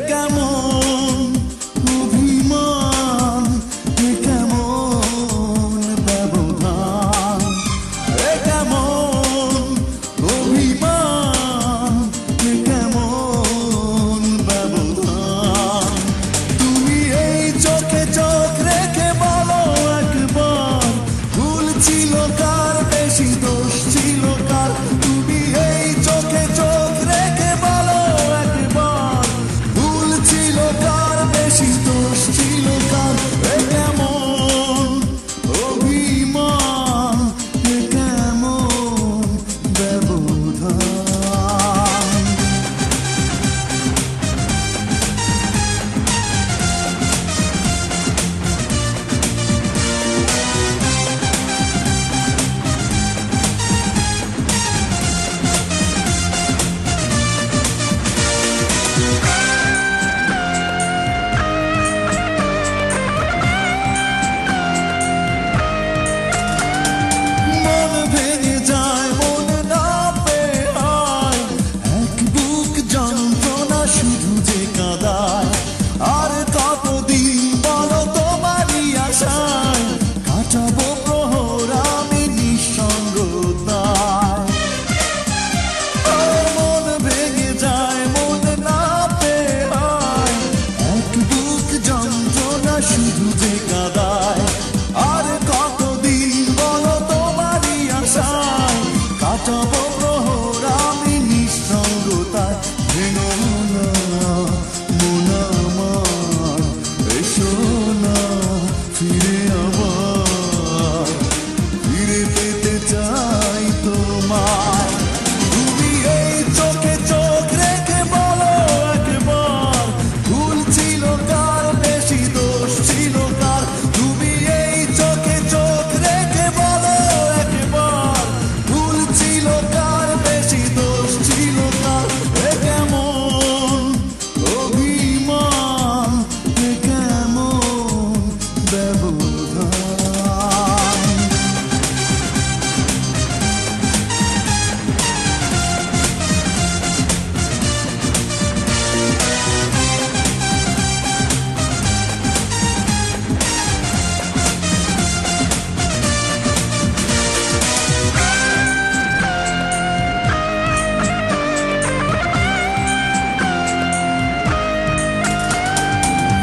কেমন অভিমান, কেমন ব্যবধান, কেমন অভিমান, কেমন ব্যবধান। তুমি এই চোখে চোখ রেখে বলো একবার, ভুল ছিল কার, বেশি দোষ ছিল কার। তুমি এই চোখে চোখ রেখে বলো একবার, ভুল ছিল কার, বেশি দোষ ছিল কার। কেমন অভিমান, কেমন ব্যবধান। আর কতদিন বলো তোমারই আশায় কাটাবো প্রহর আমি নিঃসঙ্গতায়। মন ভেঙে যায়, মন না পেয়ে হয়, এক বুক যন্ত্রণা শুধু যে কাঁদায়। আর কতদিন বলো তোমারই আশায় কাটাবো প্রহর আমি নিঃসঙ্গতায়। ভেঙো না মন আমার, এসো না ফিরে আবার, ফিরে পেতে চাই তোমায়। তুমি এই চোখে চোখ রেখে বলো একবার, ভুল ছিল কার, বেশি দোষ ছিল কার। তুমি এই চোখে চোখ রেখে বলো একবার, ভুল ছিল কার, বেশি দোষ ছিল কার। কেমন অভিমান, কেমন ব্যবধান।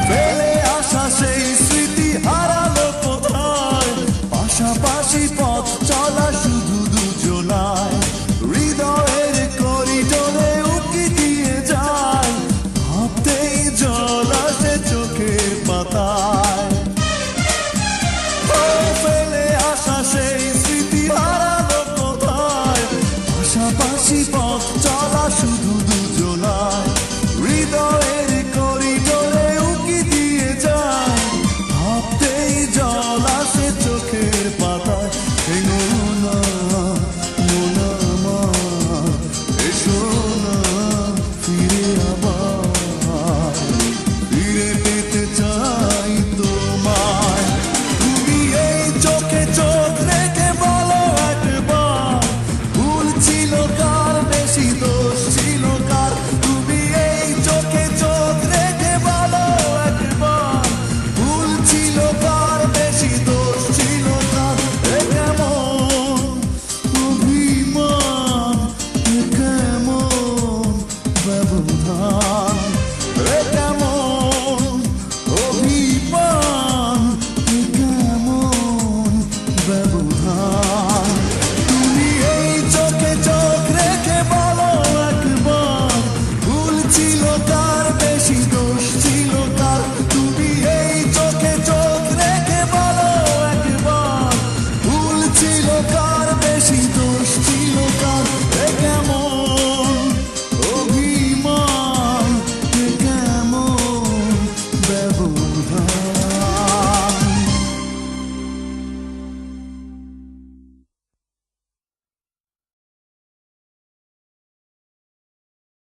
ফেলে আসা সেই স্মৃতি হারালো কোথায়, পাশাপাশি পথ চলা শুধু দুজনায়। হৃদয়ের করিডোরে উকি দিয়ে যায়, ভাবতেই জল আসে চোখের পাতায়। ফেলে আসা সেই স্মৃতি হারালো কোথায়, পাশাপাশি পথ